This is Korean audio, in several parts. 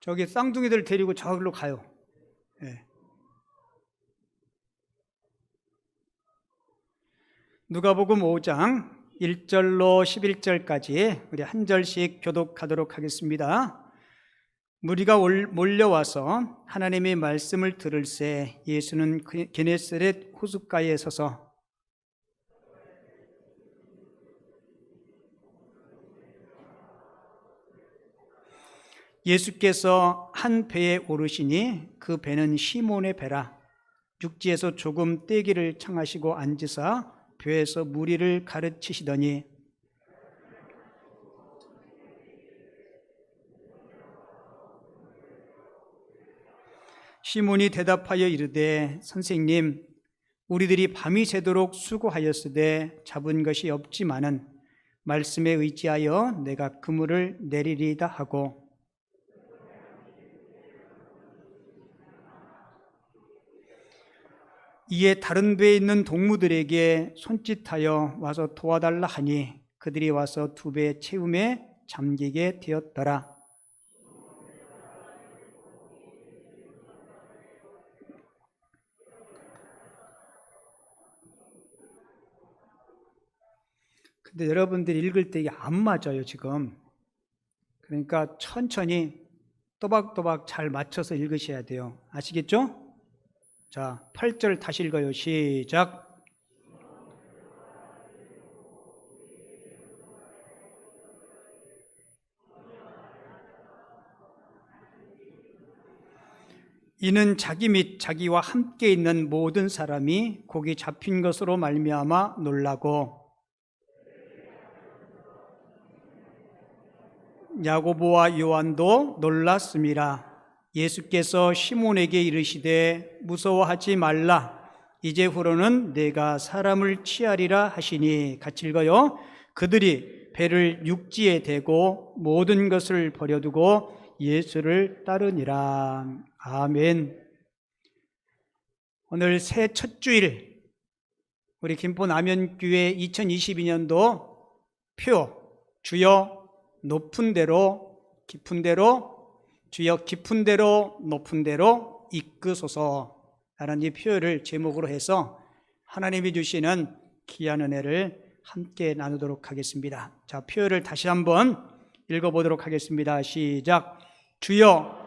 저기 쌍둥이들 데리고 저기로 가요. 예. 누가복음 5장 1절로 11절까지 우리 한 절씩 교독하도록 하겠습니다. 무리가 몰려와서 하나님의 말씀을 들을새 예수는 게네사렛 호숫가에 서서 예수께서 한 배에 오르시니 그 배는 시몬의 배라. 육지에서 조금 떼기를 청하시고 앉으사 배에서 무리를 가르치시더니 시몬이 대답하여 이르되 선생님, 우리들이 밤이 새도록 수고하였으되 잡은 것이 없지만은 말씀에 의지하여 내가 그물을 내리리다 하고 이에 다른 배에 있는 동무들에게 손짓하여 와서 도와달라 하니 그들이 와서 두 배 채움에 잠기게 되었더라. 근데 여러분들이 읽을 때 이게 안 맞아요, 지금. 그러니까 천천히 또박또박 잘 맞춰서 읽으셔야 돼요. 아시겠죠? 자, 8절 다시 읽어요. 시작. 이는 자기 및 자기와 함께 있는 모든 사람이 고기 잡힌 것으로 말미암아 놀라고 야고보와 요한도 놀랐습니다. 예수께서 시몬에게 이르시되 무서워하지 말라. 이제후로는 내가 사람을 취하리라 하시니 같이 읽어요. 그들이 배를 육지에 대고 모든 것을 버려두고 예수를 따르니라. 아멘. 오늘 새 첫 주일 우리 김포 남현교회 2022년도 표 주여 높은 대로 깊은 대로 주여 깊은 대로 높은 대로 이끄소서라는 이 표현을 제목으로 해서 하나님이 주시는 귀한 은혜를 함께 나누도록 하겠습니다. 자, 표현을 다시 한번 읽어보도록 하겠습니다. 시작. 주여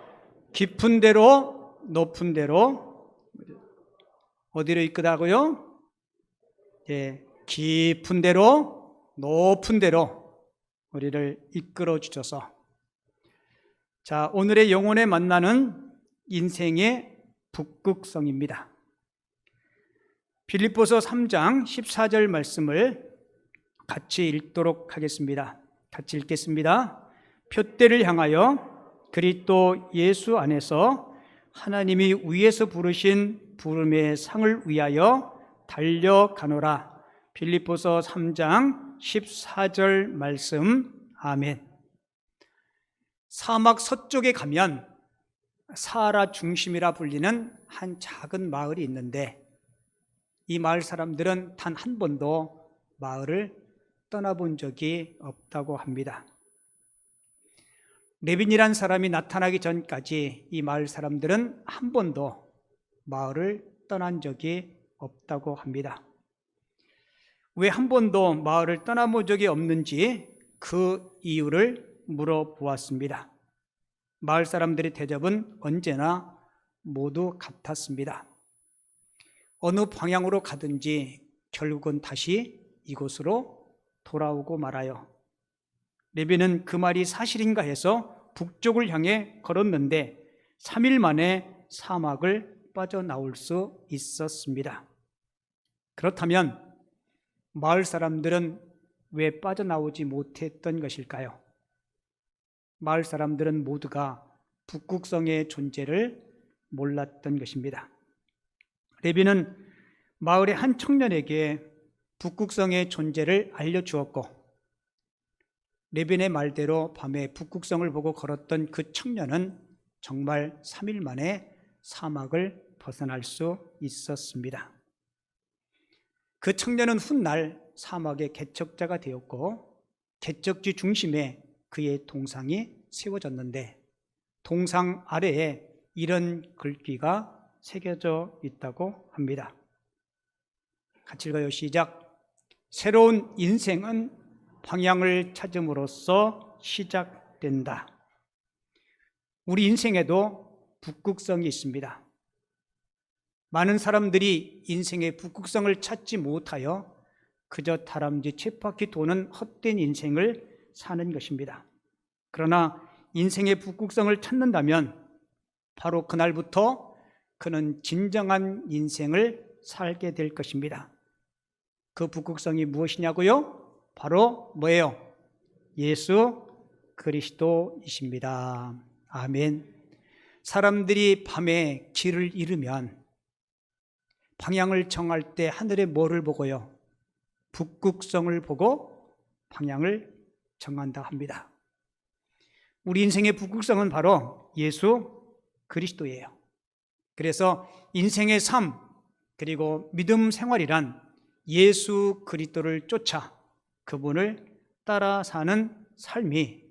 깊은 대로 높은 대로 어디로 이끄다고요? 예, 깊은 대로 높은 대로 우리를 이끌어 주셔서 자, 오늘의 영혼에 만나는 인생의 북극성입니다. 빌립보서 3장 14절 말씀을 같이 읽도록 하겠습니다. 같이 읽겠습니다. 표대를 향하여 그리스도 예수 안에서 하나님이 위에서 부르신 부름의 상을 위하여 달려가노라. 빌립보서 3장 14절 말씀. 아멘. 사막 서쪽에 가면 사하라 중심이라 불리는 한 작은 마을이 있는데 이 마을 사람들은 단 한 번도 마을을 떠나본 적이 없다고 합니다. 레빈이란 사람이 나타나기 전까지 이 마을 사람들은 한 번도 마을을 떠난 적이 없다고 합니다. 왜 한 번도 마을을 떠나본 적이 없는지 그 이유를 물어보았습니다. 마을 사람들의 대접은 언제나 모두 같았습니다. 어느 방향으로 가든지 결국은 다시 이곳으로 돌아오고 말아요. 레비는 그 말이 사실인가 해서 북쪽을 향해 걸었는데 3일 만에 사막을 빠져나올 수 있었습니다. 그렇다면 마을 사람들은 왜 빠져나오지 못했던 것일까요? 마을 사람들은 모두가 북극성의 존재를 몰랐던 것입니다. 레비는 마을의 한 청년에게 북극성의 존재를 알려주었고 레빈의 말대로 밤에 북극성을 보고 걸었던 그 청년은 정말 3일 만에 사막을 벗어날 수 있었습니다. 그 청년은 훗날 사막의 개척자가 되었고 개척지 중심에 그의 동상이 세워졌는데 동상 아래에 이런 글귀가 새겨져 있다고 합니다. 같이 읽어요. 시작. 새로운 인생은 방향을 찾음으로써 시작된다. 우리 인생에도 북극성이 있습니다. 많은 사람들이 인생의 북극성을 찾지 못하여 그저 다람쥐 쳇바퀴 도는 헛된 인생을 사는 것입니다. 그러나 인생의 북극성을 찾는다면 바로 그날부터 그는 진정한 인생을 살게 될 것입니다. 그 북극성이 무엇이냐고요? 바로 뭐예요? 예수 그리스도이십니다. 아멘. 사람들이 밤에 길을 잃으면 방향을 정할 때 하늘에 뭐를 보고요? 북극성을 보고 방향을 정한다 합니다. 우리 인생의 북극성은 바로 예수 그리스도예요. 그래서 인생의 삶 그리고 믿음 생활이란 예수 그리스도를 쫓아 그분을 따라 사는 삶이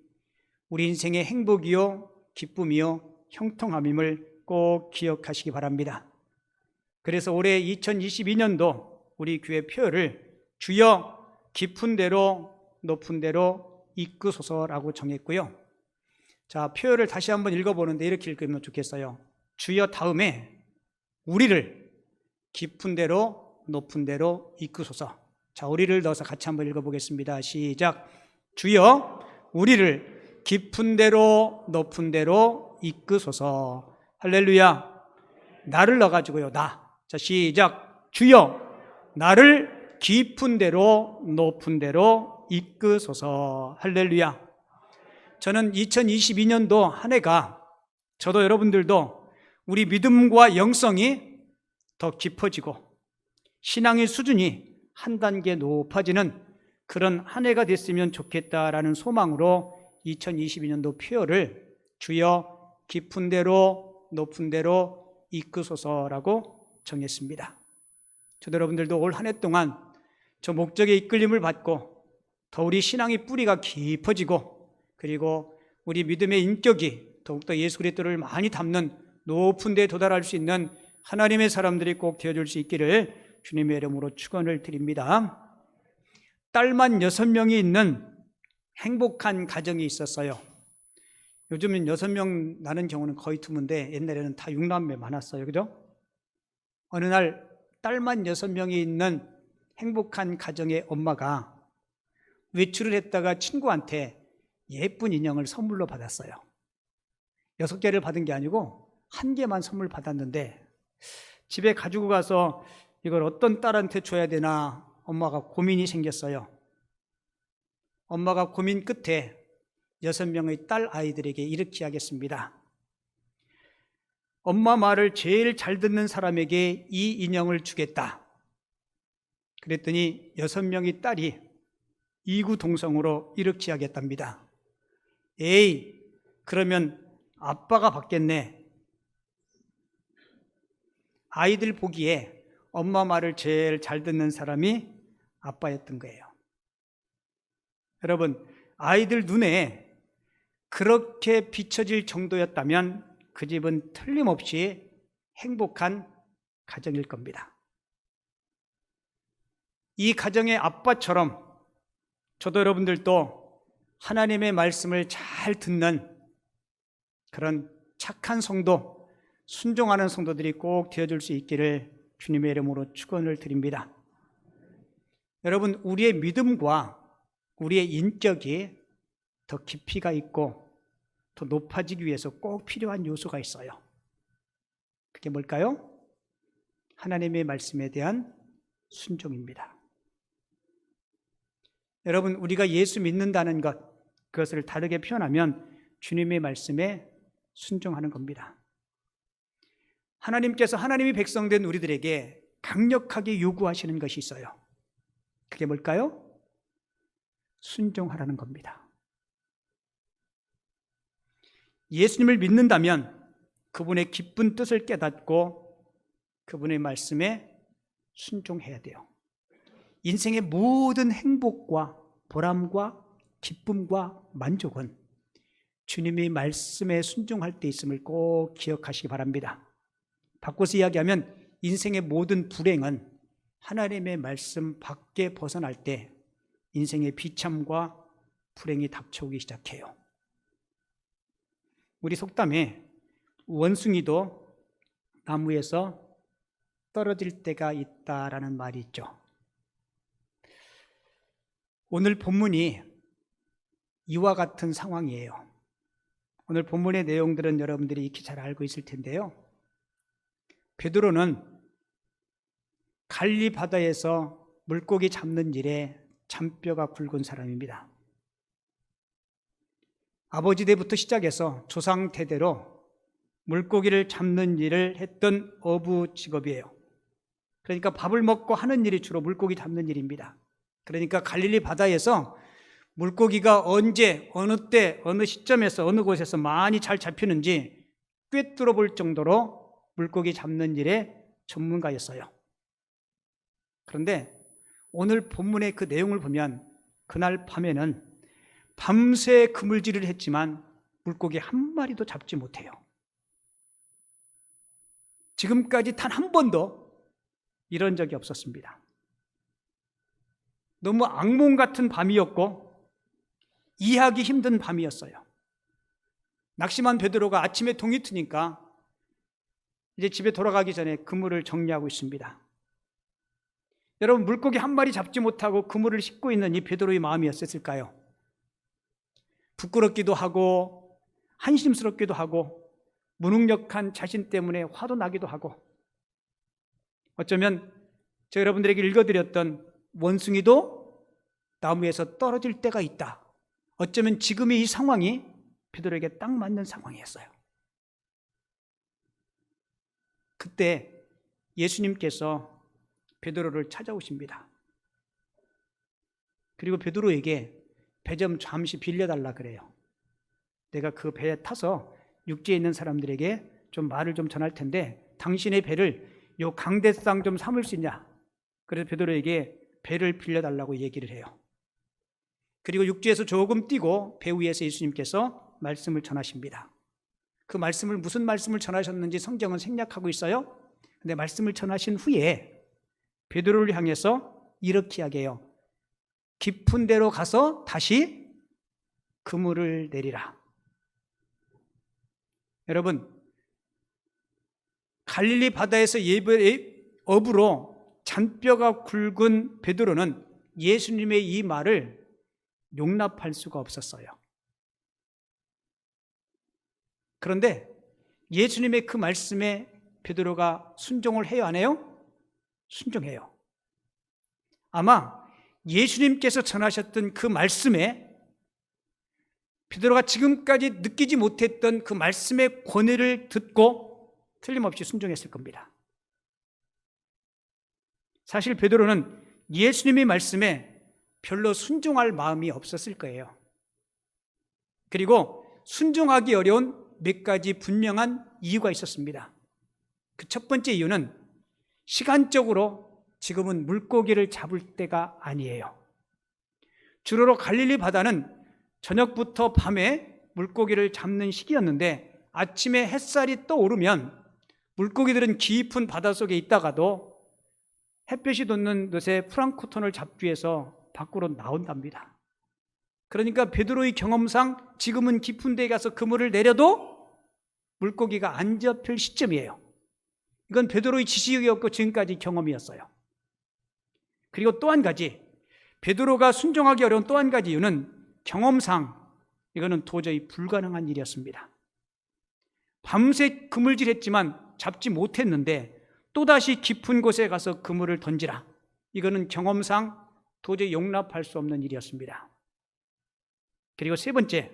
우리 인생의 행복이요 기쁨이요 형통함임을 꼭 기억하시기 바랍니다. 그래서 올해 2022년도 우리 교회 표어를 주여 깊은 데로 높은 데로 이끄소서라고 정했고요. 자, 표어를 다시 한번 읽어보는데 이렇게 읽으면 좋겠어요. 주여 다음에 우리를 깊은 데로 높은 데로 이끄소서. 자, 우리를 넣어서 같이 한번 읽어보겠습니다. 시작. 주여 우리를 깊은 데로 높은 데로 이끄소서. 할렐루야. 나를 넣어가지고요. 자, 시작. 주여 나를 깊은 데로 높은 데로 이끄소서. 할렐루야. 저는 2022년도 한 해가 저도 여러분들도 우리 믿음과 영성이 더 깊어지고 신앙의 수준이 한 단계 높아지는 그런 한 해가 됐으면 좋겠다라는 소망으로 2022년도 표어를 주여 깊은 데로 높은 데로 이끄소서라고 정했습니다. 저도 여러분들도 올 한 해 동안 저 목적의 이끌림을 받고 더 우리 신앙의 뿌리가 깊어지고 그리고 우리 믿음의 인격이 더욱더 예수 그리스도를 많이 담는 높은 데에 도달할 수 있는 하나님의 사람들이 꼭 되어줄 수 있기를 주님의 이름으로 축원을 드립니다. 딸만 6명이 있는 행복한 가정이 있었어요. 요즘은 6명 나는 경우는 거의 드문데 옛날에는 다 6남매 많았어요. 그죠? 어느 날 딸만 6명이 있는 행복한 가정의 엄마가 외출을 했다가 친구한테 예쁜 인형을 선물로 받았어요. 6개를 받은 게 아니고 1개만 선물 받았는데 집에 가지고 가서 이걸 어떤 딸한테 줘야 되나 엄마가 고민이 생겼어요. 엄마가 고민 끝에 6명의 딸 아이들에게 이렇게 하겠습니다. 엄마 말을 제일 잘 듣는 사람에게 이 인형을 주겠다. 그랬더니 6명의 딸이 이구동성으로 이렇게 하겠답니다. 에이, 그러면 아빠가 받겠네. 아이들 보기에 엄마 말을 제일 잘 듣는 사람이 아빠였던 거예요. 여러분, 아이들 눈에 그렇게 비춰질 정도였다면 그 집은 틀림없이 행복한 가정일 겁니다. 이 가정의 아빠처럼 저도 여러분들도 하나님의 말씀을 잘 듣는 그런 착한 성도, 순종하는 성도들이 꼭 되어줄 수 있기를 주님의 이름으로 축원을 드립니다. 여러분, 우리의 믿음과 우리의 인격이 더 깊이가 있고 더 높아지기 위해서 꼭 필요한 요소가 있어요. 그게 뭘까요? 하나님의 말씀에 대한 순종입니다. 여러분, 우리가 예수 믿는다는 것, 그것을 다르게 표현하면 주님의 말씀에 순종하는 겁니다. 하나님께서 하나님이 백성된 우리들에게 강력하게 요구하시는 것이 있어요. 그게 뭘까요? 순종하라는 겁니다. 예수님을 믿는다면 그분의 기쁜 뜻을 깨닫고 그분의 말씀에 순종해야 돼요. 인생의 모든 행복과 보람과 기쁨과 만족은 주님의 말씀에 순종할 때 있음을 꼭 기억하시기 바랍니다. 바꿔서 이야기하면 인생의 모든 불행은 하나님의 말씀 밖에 벗어날 때 인생의 비참과 불행이 닥쳐오기 시작해요. 우리 속담에 원숭이도 나무에서 떨어질 때가 있다라는 말이 있죠. 오늘 본문이 이와 같은 상황이에요. 오늘 본문의 내용들은 여러분들이 익히 잘 알고 있을 텐데요. 베드로는 갈리 바다에서 물고기 잡는 일에 잔뼈가 굵은 사람입니다. 아버지 때부터 시작해서 조상 대대로 물고기를 잡는 일을 했던 어부 직업이에요. 그러니까 밥을 먹고 하는 일이 주로 물고기 잡는 일입니다. 그러니까 갈릴리 바다에서 물고기가 언제, 어느 때, 어느 시점에서, 어느 곳에서 많이 잘 잡히는지 꿰뚫어 볼 정도로 물고기 잡는 일에 전문가였어요. 그런데 오늘 본문의 그 내용을 보면 그날 밤에는 밤새 그물질을 했지만 물고기 한 마리도 잡지 못해요. 지금까지 단 한 번도 이런 적이 없었습니다. 너무 악몽 같은 밤이었고 이해하기 힘든 밤이었어요. 낙심한 베드로가 아침에 동이 트니까 이제 집에 돌아가기 전에 그물을 정리하고 있습니다. 여러분, 물고기 한 마리 잡지 못하고 그물을 싣고 있는 이 베드로의 마음이 어땠을까요? 부끄럽기도 하고 한심스럽기도 하고 무능력한 자신 때문에 화도 나기도 하고, 어쩌면 제가 여러분들에게 읽어드렸던 원숭이도 나무에서 떨어질 때가 있다, 어쩌면 지금의 이 상황이 베드로에게 딱 맞는 상황이었어요. 그때 예수님께서 베드로를 찾아오십니다. 그리고 베드로에게 배 좀 잠시 빌려달라 그래요. 내가 그 배에 타서 육지에 있는 사람들에게 좀 말을 좀 전할 텐데 당신의 배를 요 강대상 좀 삼을 수 있냐? 그래서 베드로에게 배를 빌려달라고 얘기를 해요. 그리고 육지에서 조금 뛰고 배 위에서 예수님께서 말씀을 전하십니다. 그 말씀을, 무슨 말씀을 전하셨는지 성경은 생략하고 있어요. 근데 말씀을 전하신 후에 베드로를 향해서 이렇게 이야기해요. 깊은 데로 가서 다시 그물을 내리라. 여러분, 갈릴리 바다에서 어부로 잔뼈가 굵은 베드로는 예수님의 이 말을 용납할 수가 없었어요. 그런데 예수님의 그 말씀에 베드로가 순종을 해요, 안 해요? 순종해요. 아마 예수님께서 전하셨던 그 말씀에 베드로가 지금까지 느끼지 못했던 그 말씀의 권위를 듣고 틀림없이 순종했을 겁니다. 사실 베드로는 예수님의 말씀에 별로 순종할 마음이 없었을 거예요. 그리고 순종하기 어려운 몇 가지 분명한 이유가 있었습니다. 그 첫 번째 이유는 시간적으로 지금은 물고기를 잡을 때가 아니에요. 주로 갈릴리 바다는 저녁부터 밤에 물고기를 잡는 시기였는데 아침에 햇살이 떠오르면 물고기들은 깊은 바닷속에 있다가도 햇볕이 돋는 늦에 프랑크톤을 잡기 위해서 밖으로 나온답니다. 그러니까 베드로의 경험상 지금은 깊은 데에 가서 그물을 내려도 물고기가 안 잡힐 시점이에요. 이건 베드로의 지식이었고 지금까지 경험이었어요. 그리고 또 한 가지, 베드로가 순종하기 어려운 또 한 가지 이유는 경험상 이거는 도저히 불가능한 일이었습니다. 밤새 그물질했지만 잡지 못했는데 또다시 깊은 곳에 가서 그물을 던지라, 이거는 경험상 도저히 용납할 수 없는 일이었습니다. 그리고 세 번째,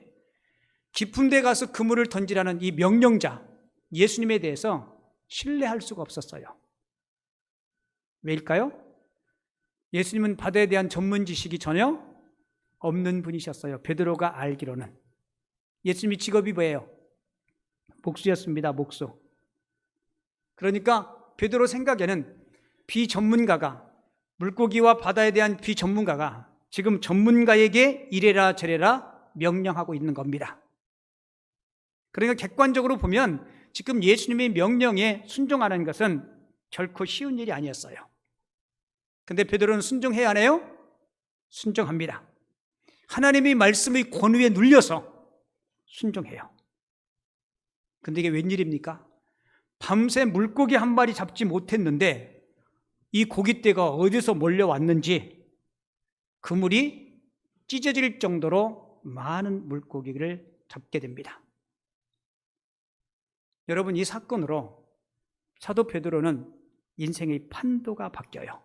깊은 데 가서 그물을 던지라는 이 명령자 예수님에 대해서 신뢰할 수가 없었어요. 왜일까요? 예수님은 바다에 대한 전문 지식이 전혀 없는 분이셨어요. 베드로가 알기로는. 예수님이 직업이 뭐예요? 목수였습니다. 목수. 그러니까 베드로 생각에는 비전문가가, 물고기와 바다에 대한 비전문가가 지금 전문가에게 이래라 저래라 명령하고 있는 겁니다. 그러니까 객관적으로 보면 지금 예수님의 명령에 순종하는 것은 결코 쉬운 일이 아니었어요. 근데 베드로는 순종해야 하나요? 순종합니다. 하나님의 말씀의 권위에 눌려서 순종해요. 근데 이게 웬일입니까? 밤새 물고기 한 마리 잡지 못했는데 이 고깃대가 어디서 몰려왔는지 그물이 찢어질 정도로 많은 물고기를 잡게 됩니다. 여러분, 이 사건으로 사도 베드로는 인생의 판도가 바뀌어요.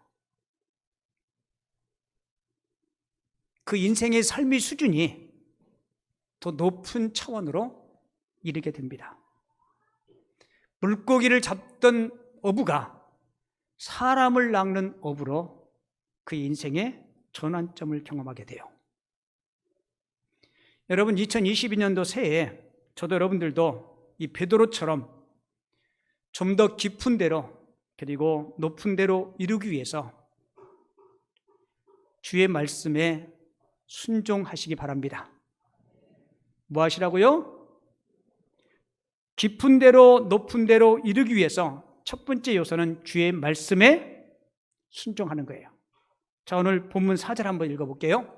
그 인생의 삶의 수준이 더 높은 차원으로 이르게 됩니다. 물고기를 잡던 어부가 사람을 낚는 어부로 그 인생의 전환점을 경험하게 돼요. 여러분, 2022년도 새해에 저도 여러분들도 이 베드로처럼 좀 더 깊은 데로 그리고 높은 데로 이루기 위해서 주의 말씀에 순종하시기 바랍니다. 뭐 하시라고요? 깊은 데로 높은 데로 이르기 위해서 첫 번째 요소는 주의 말씀에 순종하는 거예요. 자, 오늘 본문 4절 한번 읽어볼게요.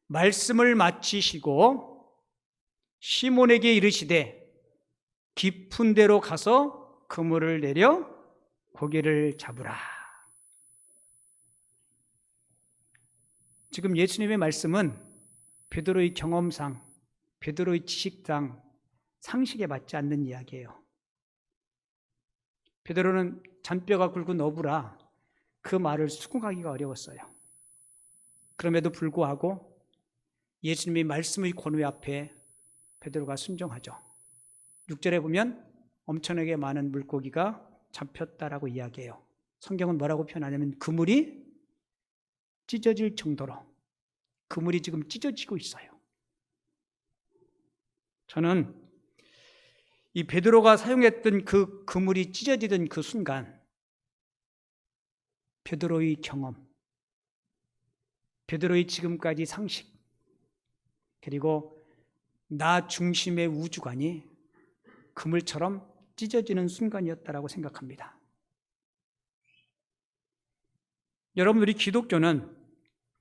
말씀을 마치시고 시몬에게 이르시되 깊은 데로 가서 그물을 내려 고기를 잡으라. 지금 예수님의 말씀은 베드로의 경험상, 베드로의 지식상, 상식에 맞지 않는 이야기예요. 베드로는 잔뼈가 굵은 어부라 그 말을 수긍하기가 어려웠어요. 그럼에도 불구하고 예수님의 말씀의 권위 앞에 베드로가 순종하죠. 6절에 보면 엄청나게 많은 물고기가 잡혔다라고 이야기해요. 성경은 뭐라고 표현하냐면 그물이 찢어질 정도로, 그물이 지금 찢어지고 있어요. 저는 이 베드로가 사용했던 그 그물이 찢어지던 그 순간 베드로의 경험, 베드로의 지금까지 상식, 그리고 나 중심의 우주관이 그물처럼 찢어지는 순간이었다라고 생각합니다. 여러분, 우리 기독교는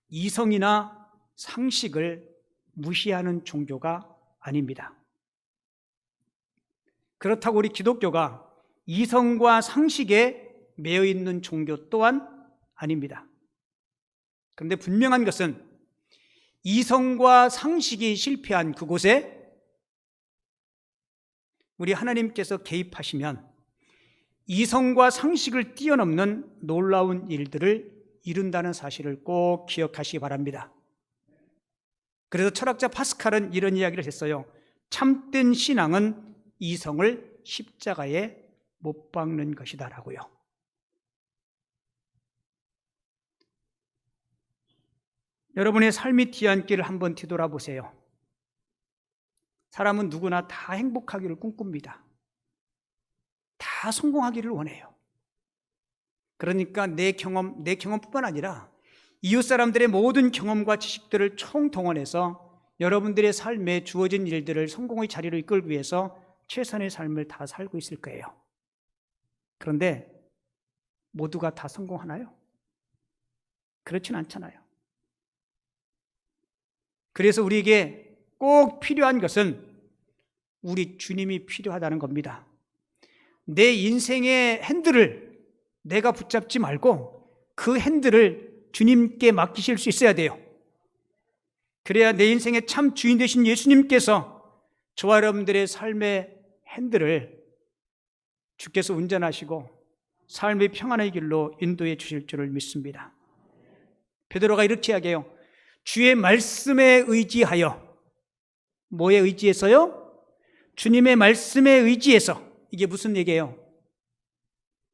이성이나 상식을 무시하는 종교가 아닙니다. 그렇다고 우리 기독교가 이성과 상식에 매여 있는 종교 또한 아닙니다. 그런데 분명한 것은 이성과 상식이 실패한 그곳에 우리 하나님께서 개입하시면 이성과 상식을 뛰어넘는 놀라운 일들을 이룬다는 사실을 꼭 기억하시기 바랍니다. 그래서 철학자 파스칼은 이런 이야기를 했어요. 참된 신앙은 이성을 십자가에 못 박는 것이다라고요. 여러분의 삶의 뒤안길을 한번 뒤돌아보세요. 사람은 누구나 다 행복하기를 꿈꿉니다. 다 성공하기를 원해요. 그러니까 내 경험뿐만 아니라 이웃 사람들의 모든 경험과 지식들을 총동원해서 여러분들의 삶에 주어진 일들을 성공의 자리로 이끌기 위해서 최선의 삶을 다 살고 있을 거예요. 그런데 모두가 다 성공하나요? 그렇진 않잖아요. 그래서 우리에게 꼭 필요한 것은 우리 주님이 필요하다는 겁니다. 내 인생의 핸들을 내가 붙잡지 말고 그 핸들을 주님께 맡기실 수 있어야 돼요. 그래야 내 인생의 참 주인 되신 예수님께서 저와 여러분들의 삶의 핸들을 주께서 운전하시고 삶의 평안의 길로 인도해 주실 줄을 믿습니다. 베드로가 이렇게 이야기해요. 주의 말씀에 의지하여. 뭐에 의지해서요? 주님의 말씀에 의지해서. 이게 무슨 얘기예요?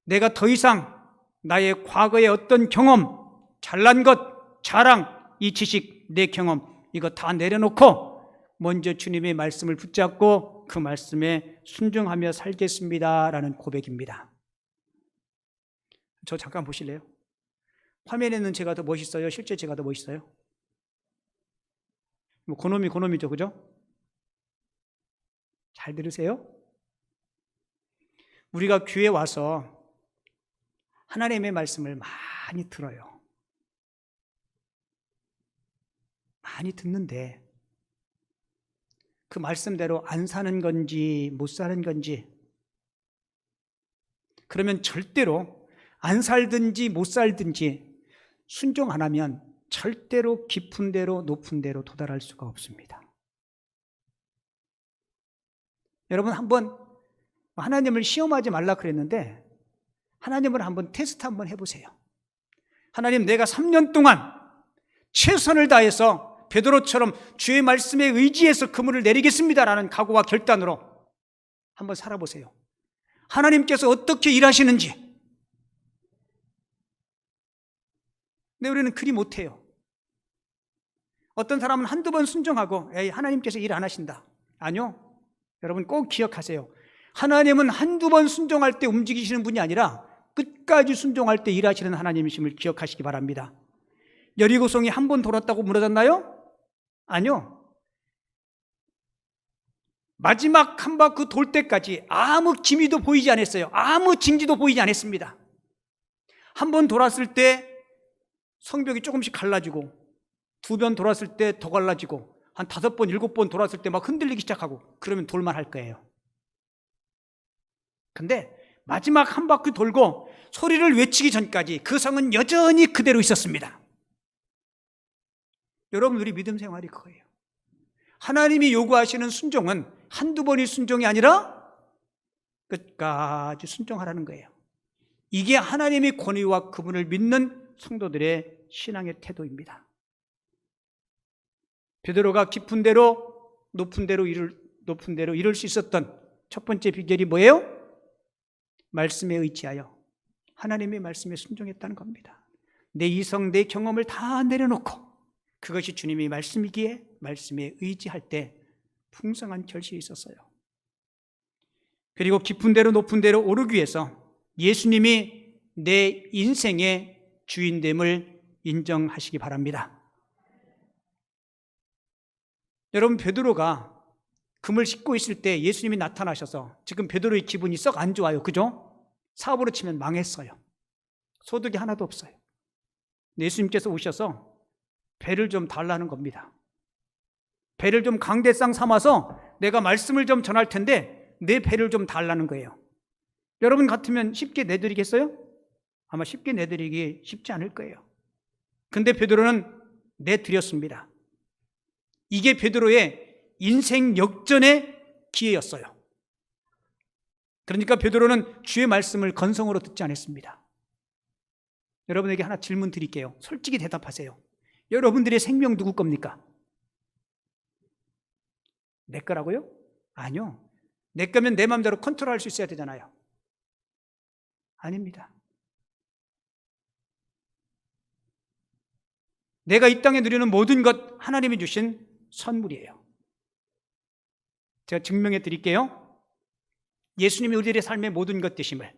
내가 더 이상 나의 과거의 어떤 경험, 잘난 것, 자랑, 이 지식, 내 경험 이거 다 내려놓고 먼저 주님의 말씀을 붙잡고 그 말씀에 순종하며 살겠습니다라는 고백입니다. 저 잠깐 보실래요? 화면에는 제가 더 멋있어요? 실제 제가 더 멋있어요? 뭐 그놈이죠, 그죠? 잘 들으세요. 우리가 교회 와서 하나님의 말씀을 많이 들어요. 많이 듣는데 그 말씀대로 안 사는 건지 못 사는 건지, 그러면 절대로 안 살든지 못 살든지 순종 안 하면 절대로 깊은 데로 높은 데로 도달할 수가 없습니다. 여러분, 한번 하나님을 시험하지 말라 그랬는데 하나님을 한번 테스트 한번 해보세요. 하나님, 내가 3년 동안 최선을 다해서 베드로처럼 주의 말씀에 의지해서 그물을 내리겠습니다라는 각오와 결단으로 한번 살아보세요. 하나님께서 어떻게 일하시는지. 근데 우리는 그리 못해요. 어떤 사람은 한두 번 순종하고 에이, 하나님께서 일 안 하신다. 아니요. 여러분 꼭 기억하세요. 하나님은 한두 번 순종할 때 움직이시는 분이 아니라 끝까지 순종할 때 일하시는 하나님이심을 기억하시기 바랍니다. 여리고성이 한 번 돌았다고 무너졌나요? 아니요. 마지막 한 바퀴 돌 때까지 아무 기미도 보이지 않았어요. 아무 징지도 보이지 않았습니다. 한 번 돌았을 때 성벽이 조금씩 갈라지고, 두 번 돌았을 때 더 갈라지고, 한 5번, 7번 돌았을 때 막 흔들리기 시작하고, 그러면 돌만할 거예요. 근데 마지막 한 바퀴 돌고 소리를 외치기 전까지 그 성은 여전히 그대로 있었습니다. 여러분, 우리 믿음 생활이 그거예요. 하나님이 요구하시는 순종은 한두 번의 순종이 아니라 끝까지 순종하라는 거예요. 이게 하나님의 권위와 그분을 믿는 성도들의 신앙의 태도입니다. 베드로가 깊은 데로 높은 데로 이룰 수 있었던 첫 번째 비결이 뭐예요? 말씀에 의지하여 하나님의 말씀에 순종했다는 겁니다. 내 이성, 내 경험을 다 내려놓고 그것이 주님의 말씀이기에 말씀에 의지할 때 풍성한 결실이 있었어요. 그리고 깊은 데로 높은 데로 오르기 위해서 예수님이 내 인생의 주인됨을 인정하시기 바랍니다. 여러분, 베드로가 금을 씻고 있을 때 예수님이 나타나셔서 지금 베드로의 기분이 썩 안 좋아요. 그죠? 사업으로 치면 망했어요. 소득이 하나도 없어요. 예수님께서 오셔서 배를 좀 달라는 겁니다. 배를 좀 강대상 삼아서 내가 말씀을 좀 전할 텐데 내 배를 좀 달라는 거예요. 여러분 같으면 쉽게 내드리겠어요? 아마 쉽게 내드리기 쉽지 않을 거예요. 근데 베드로는 내드렸습니다. 이게 베드로의 인생 역전의 기회였어요. 그러니까 베드로는 주의 말씀을 건성으로 듣지 않았습니다. 여러분에게 하나 질문 드릴게요. 솔직히 대답하세요. 여러분들의 생명 누구 겁니까? 내 거라고요? 아니요. 내 거면 내 마음대로 컨트롤할 수 있어야 되잖아요. 아닙니다. 내가 이 땅에 누리는 모든 것 하나님이 주신 선물이에요. 제가 증명해 드릴게요. 예수님이 우리들의 삶의 모든 것 되심을.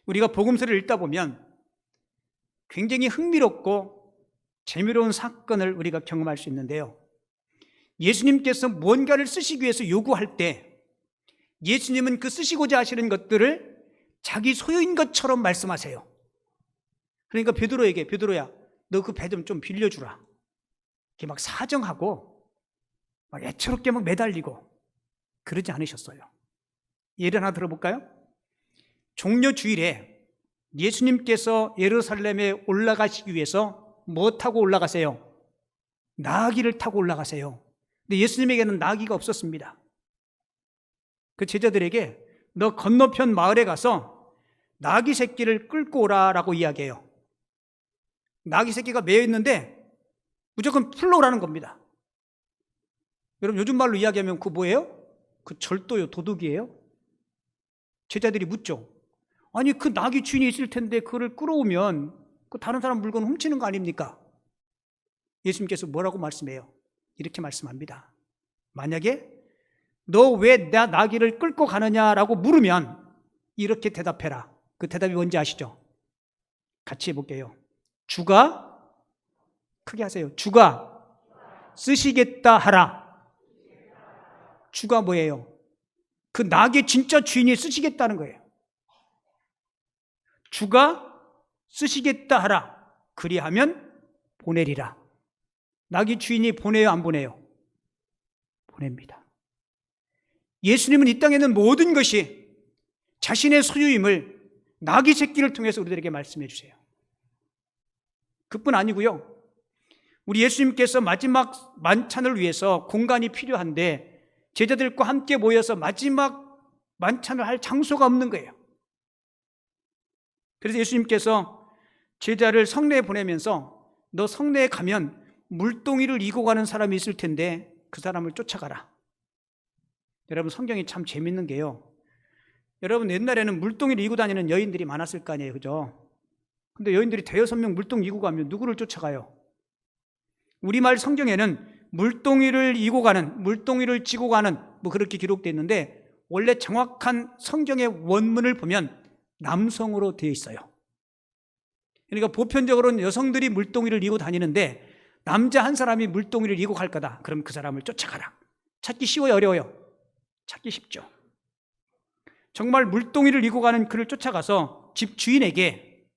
우리가 복음서를 읽다 보면 굉장히 흥미롭고 재미로운 사건을 우리가 경험할 수 있는데요. 예수님께서 무언가를 쓰시기 위해서 요구할 때 예수님은 그 쓰시고자 하시는 것들을 자기 소유인 것처럼 말씀하세요. 그러니까 베드로에게, 베드로야, 너 그 배 좀 빌려주라. 이렇게 막 사정하고 막 애처롭게 막 매달리고 그러지 않으셨어요. 예를 하나 들어볼까요? 종려 주일에 예수님께서 예루살렘에 올라가시기 위해서 뭐 타고 올라가세요? 나귀를 타고 올라가세요. 근데 예수님에게는 나귀가 없었습니다. 그 제자들에게 너 건너편 마을에 가서 나귀 새끼를 끌고 오라라고 이야기해요. 나귀 새끼가 매여 있는데 무조건 풀러 오라는 겁니다. 여러분, 요즘 말로 이야기하면 그 뭐예요? 그 절도요, 도둑이에요? 제자들이 묻죠. 아니, 그 나귀 주인이 있을 텐데 그를 끌어오면 그 다른 사람 물건 훔치는 거 아닙니까? 예수님께서 뭐라고 말씀해요? 이렇게 말씀합니다. 만약에 너 왜 나 나귀를 끌고 가느냐라고 물으면 이렇게 대답해라. 그 대답이 뭔지 아시죠? 같이 해볼게요. 주가, 크게 하세요. 주가 쓰시겠다 하라. 주가 뭐예요? 그 낙의 진짜 주인이 쓰시겠다는 거예요. 주가 쓰시겠다 하라. 그리하면 보내리라. 낙의 주인이 보내요, 안 보내요? 보냅니다. 예수님은 이 땅에 있는 모든 것이 자신의 소유임을 낙의 새끼를 통해서 우리들에게 말씀해 주세요. 그뿐 아니고요. 우리 예수님께서 마지막 만찬을 위해서 공간이 필요한데 제자들과 함께 모여서 마지막 만찬을 할 장소가 없는 거예요. 그래서 예수님께서 제자를 성내에 보내면서 너 성내에 가면 물동이를 이고 가는 사람이 있을 텐데 그 사람을 쫓아가라. 여러분, 성경이 참 재밌는 게요. 여러분, 옛날에는 물동이를 이고 다니는 여인들이 많았을 거 아니에요, 그죠? 근데 여인들이 대여섯 명 물동 이고 가면 누구를 쫓아가요? 우리말 성경에는 물동이를 이고 가는, 물동이를 지고 가는 뭐 그렇게 기록되어 있는데 원래 정확한 성경의 원문을 보면 남성으로 되어 있어요. 그러니까 보편적으로는 여성들이 물동이를 이고 다니는데 남자 한 사람이 물동이를 이고 갈 거다. 그럼 그 사람을 쫓아가라. 찾기 쉬워요, 어려워요? 찾기 쉽죠. 정말 물동이를 이고 가는 그를 쫓아가서 집 주인에게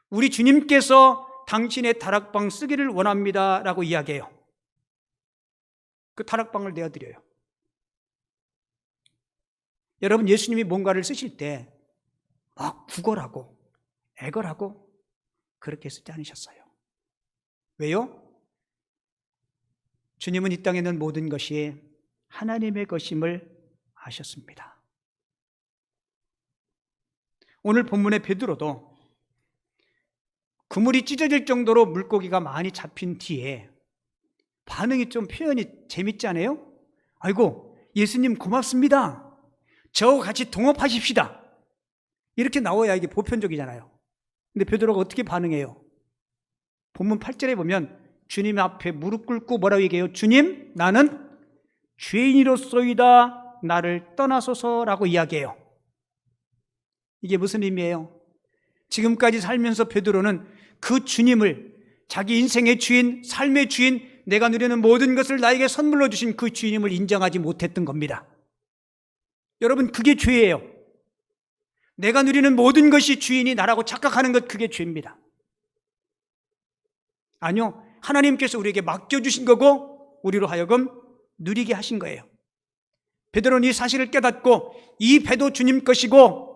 우리 주님께서 당신의 다락방 쓰기를 원합니다 라고 이야기해요. 그 다락방을 내어드려요. 여러분, 예수님이 뭔가를 쓰실 때 막 구걸하고 애걸하고 그렇게 쓰지 않으셨어요. 왜요? 주님은 이 땅에 있는 모든 것이 하나님의 것임을 아셨습니다. 오늘 본문의 베드로도 그물이 찢어질 정도로 물고기가 많이 잡힌 뒤에 반응이 좀 표현이 재밌지 않아요? 아이고, 예수님 고맙습니다. 저와 같이 동업하십시다. 이렇게 나와야 이게 보편적이잖아요. 근데 베드로가 어떻게 반응해요? 본문 8절에 보면 주님 앞에 무릎 꿇고 뭐라고 얘기해요? 주님, 나는 죄인이로소이다. 나를 떠나소서라고 이야기해요. 이게 무슨 의미예요? 지금까지 살면서 베드로는 그 주님을, 자기 인생의 주인, 삶의 주인, 내가 누리는 모든 것을 나에게 선물로 주신 그 주님을 인정하지 못했던 겁니다. 여러분, 그게 죄예요. 내가 누리는 모든 것이 주인이 나라고 착각하는 것, 그게 죄입니다. 아니요, 하나님께서 우리에게 맡겨주신 거고 우리로 하여금 누리게 하신 거예요. 베드로는 이 사실을 깨닫고 이 배도 주님 것이고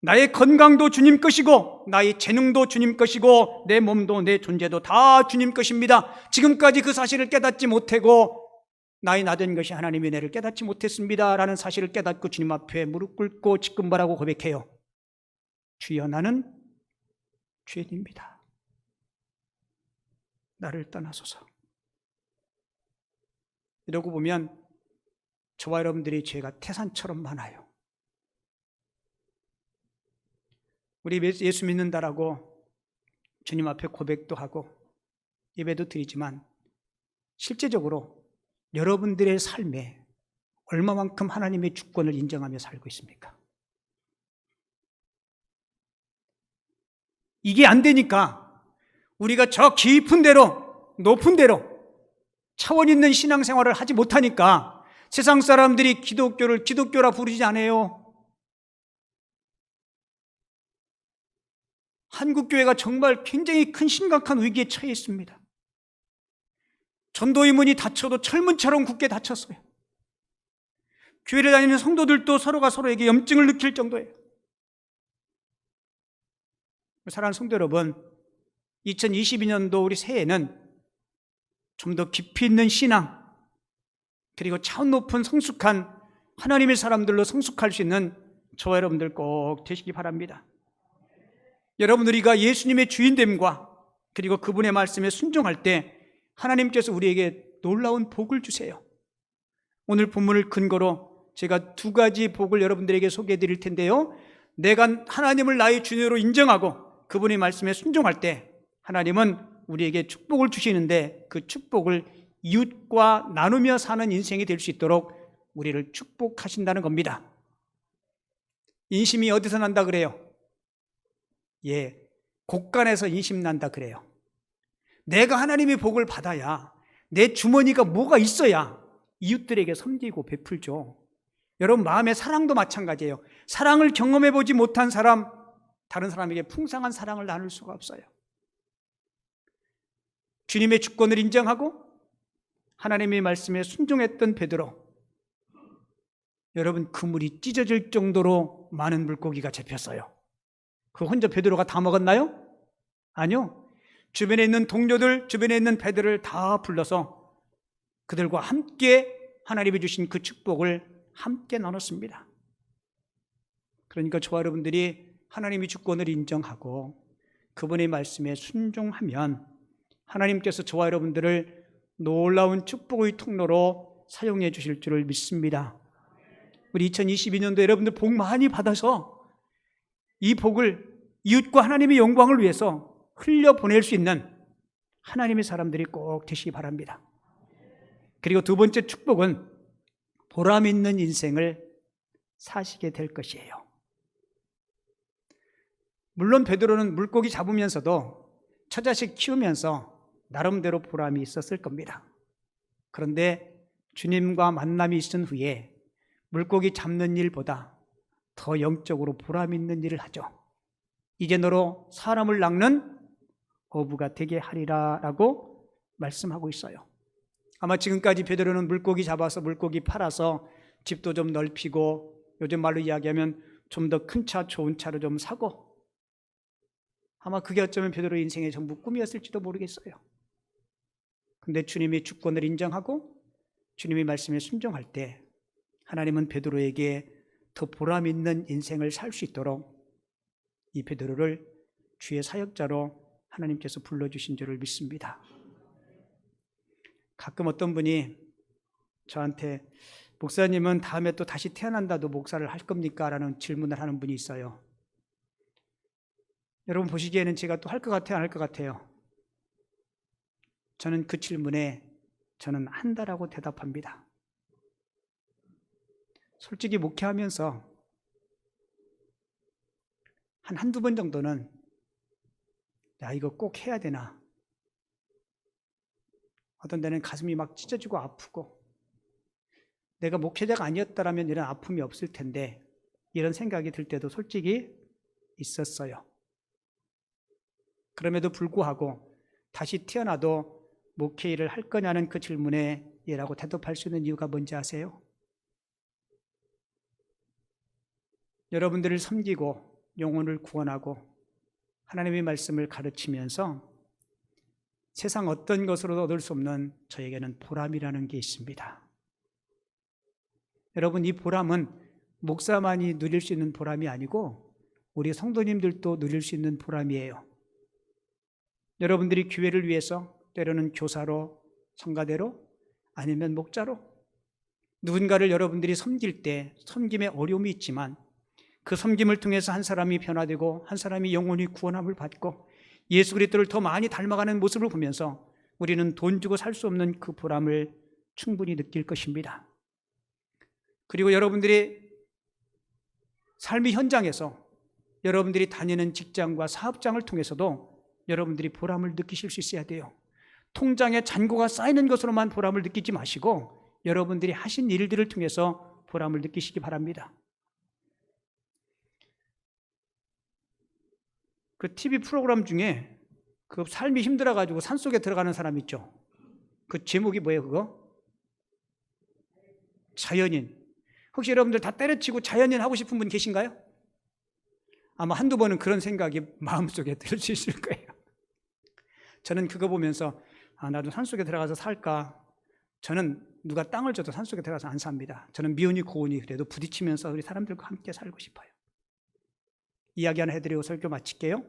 나의 건강도 주님 것이고 나의 재능도 주님 것이고 내 몸도 내 존재도 다 주님 것입니다. 지금까지 그 사실을 깨닫지 못하고 나의 나된 것이 하나님의 은혜를 깨닫지 못했습니다 라는 사실을 깨닫고 주님 앞에 무릎 꿇고 직분발하고 고백해요. 주여, 나는 죄인입니다. 나를 떠나소서. 이러고 보면 저와 여러분들의 죄가 태산처럼 많아요. 우리 예수 믿는다라고 주님 앞에 고백도 하고 예배도 드리지만 실제적으로 여러분들의 삶에 얼마만큼 하나님의 주권을 인정하며 살고 있습니까? 이게 안 되니까 우리가 저 깊은 데로, 높은 데로 차원 있는 신앙생활을 하지 못하니까 세상 사람들이 기독교를 기독교라 부르지 않아요. 한국교회가 정말 굉장히 큰 심각한 위기에 처해 있습니다. 전도의 문이 닫혀도 철문처럼 굳게 닫혔어요. 교회를 다니는 성도들도 서로가 서로에게 염증을 느낄 정도예요. 사랑하는 성도 여러분, 2022년도 우리 새해에는 좀 더 깊이 있는 신앙, 그리고 차원 높은 성숙한 하나님의 사람들로 성숙할 수 있는 저와 여러분들 꼭 되시기 바랍니다. 여러분, 우리가 예수님의 주인됨과 그리고 그분의 말씀에 순종할 때 하나님께서 우리에게 놀라운 복을 주세요. 오늘 본문을 근거로 제가 두 가지 복을 여러분들에게 소개해 드릴 텐데요. 내가 하나님을 나의 주인으로 인정하고 그분의 말씀에 순종할 때 하나님은 우리에게 축복을 주시는데 그 축복을 이웃과 나누며 사는 인생이 될 수 있도록 우리를 축복하신다는 겁니다. 인심이 어디서 난다 그래요? 곳간에서 인심 난다 그래요. 내가 하나님의 복을 받아야 내 주머니가 뭐가 있어야 이웃들에게 섬기고 베풀죠. 여러분, 마음의 사랑도 마찬가지예요. 사랑을 경험해 보지 못한 사람, 다른 사람에게 풍성한 사랑을 나눌 수가 없어요. 주님의 주권을 인정하고 하나님의 말씀에 순종했던 베드로, 여러분, 그물이 찢어질 정도로 많은 물고기가 잡혔어요. 그 혼자 베드로가 다 먹었나요? 아니요. 주변에 있는 동료들, 주변에 있는 배들을 다 불러서 그들과 함께 하나님이 주신 그 축복을 함께 나눴습니다. 그러니까 저와 여러분들이 하나님의 주권을 인정하고 그분의 말씀에 순종하면 하나님께서 저와 여러분들을 놀라운 축복의 통로로 사용해 주실 줄을 믿습니다. 우리 2022년도 여러분들 복 많이 받아서 이 복을 이웃과 하나님의 영광을 위해서 흘려보낼 수 있는 하나님의 사람들이 꼭 되시기 바랍니다. 그리고 두 번째 축복은 보람 있는 인생을 사시게 될 것이에요. 물론 베드로는 물고기 잡으면서도 처자식 키우면서 나름대로 보람이 있었을 겁니다. 그런데 주님과 만남이 있은 후에 물고기 잡는 일보다 더 영적으로 보람 있는 일을 하죠. 이제 너로 사람을 낚는 어부가 되게 하리라 라고 말씀하고 있어요. 아마 지금까지 베드로는 물고기 잡아서 물고기 팔아서 집도 좀 넓히고 요즘 말로 이야기하면 좀 더 큰 차, 좋은 차를 좀 사고, 아마 그게 어쩌면 베드로의 인생의 전부 꿈이었을지도 모르겠어요. 근데 주님이 주권을 인정하고 주님의 말씀에 순종할 때 하나님은 베드로에게 더 보람 있는 인생을 살 수 있도록 이 베드로를 주의 사역자로 하나님께서 불러주신 줄을 믿습니다. 가끔 어떤 분이 저한테 목사님은 다음에 또 다시 태어난다도 목사를 할 겁니까? 라는 질문을 하는 분이 있어요. 여러분 보시기에는 제가 또 할 것 같아요? 안 할 것 같아요? 저는 그 질문에 저는 한다라고 대답합니다. 솔직히 목회하면서 한두 번 정도는 야, 이거 꼭 해야 되나? 어떤 데는 가슴이 막 찢어지고 아프고, 내가 목회자가 아니었다면 이런 아픔이 없을 텐데 이런 생각이 들 때도 솔직히 있었어요. 그럼에도 불구하고 다시 태어나도 목회 일을 할 거냐는 그 질문에 예라고 대답할 수 있는 이유가 뭔지 아세요? 여러분들을 섬기고 영혼을 구원하고 하나님의 말씀을 가르치면서 세상 어떤 것으로도 얻을 수 없는 저에게는 보람이라는 게 있습니다. 여러분, 이 보람은 목사만이 누릴 수 있는 보람이 아니고 우리 성도님들도 누릴 수 있는 보람이에요. 여러분들이 교회를 위해서 때로는 교사로, 성가대로, 아니면 목자로 누군가를 여러분들이 섬길 때 섬김에 어려움이 있지만 그 섬김을 통해서 한 사람이 변화되고 한 사람이 영혼이 구원함을 받고 예수 그리스도를 더 많이 닮아가는 모습을 보면서 우리는 돈 주고 살 수 없는 그 보람을 충분히 느낄 것입니다. 그리고 여러분들이 삶의 현장에서 여러분들이 다니는 직장과 사업장을 통해서도 여러분들이 보람을 느끼실 수 있어야 돼요. 통장에 잔고가 쌓이는 것으로만 보람을 느끼지 마시고 여러분들이 하신 일들을 통해서 보람을 느끼시기 바랍니다. 그 TV 프로그램 중에 그 삶이 힘들어가지고 산속에 들어가는 사람 있죠. 그 제목이 뭐예요, 그거? 자연인. 혹시 여러분들 다 때려치고 자연인 하고 싶은 분 계신가요? 아마 한두 번은 그런 생각이 마음속에 들 수 있을 거예요. 저는 그거 보면서 나도 산속에 들어가서 살까? 저는 누가 땅을 줘도 산속에 들어가서 안 삽니다. 저는 미운이 고운이 그래도 부딪히면서 우리 사람들과 함께 살고 싶어요. 이야기 하나 해드리고 설교 마칠게요.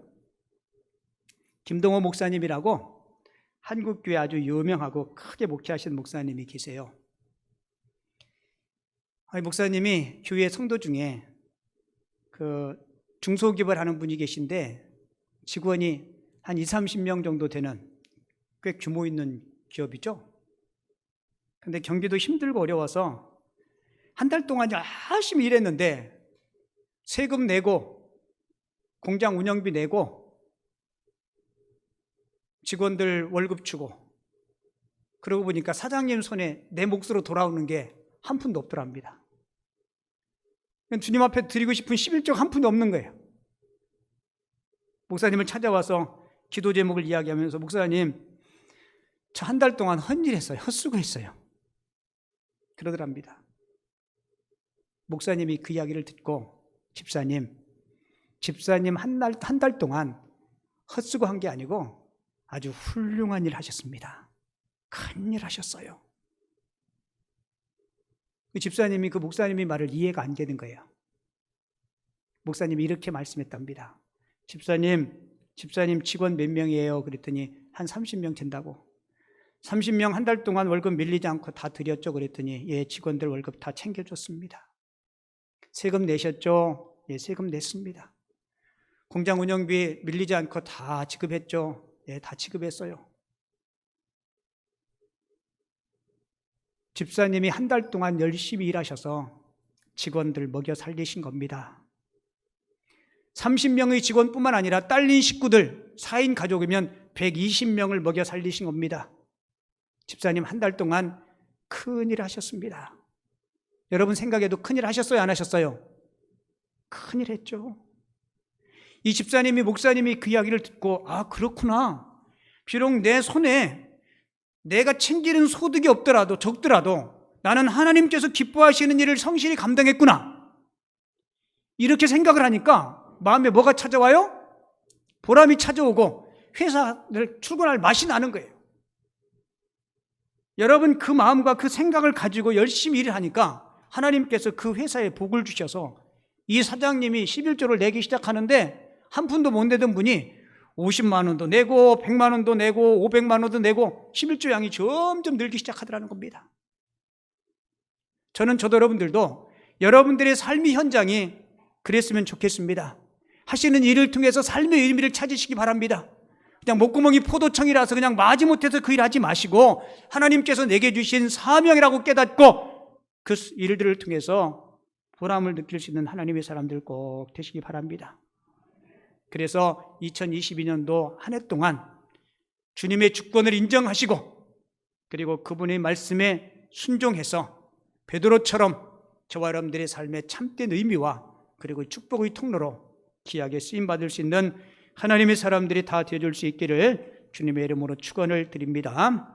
김동호 목사님이라고 한국교회 아주 유명하고 크게 목회하신 목사님이 계세요. 목사님이 교회 성도 중에 그 중소기업을 하는 분이 계신데 직원이 한 20-30명 정도 되는 꽤 규모 있는 기업이죠. 근데 경기도 힘들고 어려워서 한 달 동안 열심히 일했는데 세금 내고 공장 운영비 내고 직원들 월급 주고 그러고 보니까 사장님 손에 내 몫으로 돌아오는 게 한 푼도 없더랍니다. 주님 앞에 드리고 싶은 11조가 한 푼도 없는 거예요. 목사님을 찾아와서 기도 제목을 이야기하면서 목사님, 저 한 달 동안 헛일했어요. 헛수고했어요. 그러더랍니다. 목사님이 그 이야기를 듣고 집사님 한 달 동안 헛수고한 게 아니고 아주 훌륭한 일 하셨습니다. 큰 일 하셨어요. 그 집사님이 그 목사님의 말을 이해가 안 되는 거예요. 목사님이 이렇게 말씀했답니다. 집사님 직원 몇 명이에요? 그랬더니 한 30명 된다고. 30명 한 달 동안 월급 밀리지 않고 다 드렸죠? 그랬더니 예, 직원들 월급 다 챙겨줬습니다. 세금 내셨죠? 예, 세금 냈습니다. 공장 운영비 밀리지 않고 다 지급했죠? 예, 다 지급했어요. 집사님이 한 달 동안 열심히 일하셔서 직원들 먹여 살리신 겁니다. 30명의 직원뿐만 아니라 딸린 식구들, 4인 가족이면 120명을 먹여 살리신 겁니다. 집사님 한 달 동안 큰일 하셨습니다. 여러분 생각에도 큰일 하셨어요? 안 하셨어요? 큰일 했죠. 이 집사님이, 목사님이 그 이야기를 듣고 아, 그렇구나. 비록 내 손에 내가 챙기는 소득이 없더라도 적더라도 나는 하나님께서 기뻐하시는 일을 성실히 감당했구나. 이렇게 생각을 하니까 마음에 뭐가 찾아와요? 보람이 찾아오고 회사를 출근할 맛이 나는 거예요. 여러분 그 마음과 그 생각을 가지고 열심히 일을 하니까 하나님께서 그 회사에 복을 주셔서 이 사장님이 11조를 내기 시작하는데 한 푼도 못 내던 분이 50만 원도 내고 100만 원도 내고 500만 원도 내고 11조 양이 점점 늘기 시작하더라는 겁니다. 저도 여러분들도 여러분들의 삶의 현장이 그랬으면 좋겠습니다. 하시는 일을 통해서 삶의 의미를 찾으시기 바랍니다. 그냥 목구멍이 포도청이라서 그냥 마지못해서 그 일 하지 마시고 하나님께서 내게 주신 사명이라고 깨닫고 그 일들을 통해서 보람을 느낄 수 있는 하나님의 사람들 꼭 되시기 바랍니다. 그래서 2022년도 한 해 동안 주님의 주권을 인정하시고 그리고 그분의 말씀에 순종해서 베드로처럼 저와 여러분들의 삶의 참된 의미와 그리고 축복의 통로로 귀하게 쓰임받을 수 있는 하나님의 사람들이 다 되어줄 수 있기를 주님의 이름으로 축원을 드립니다.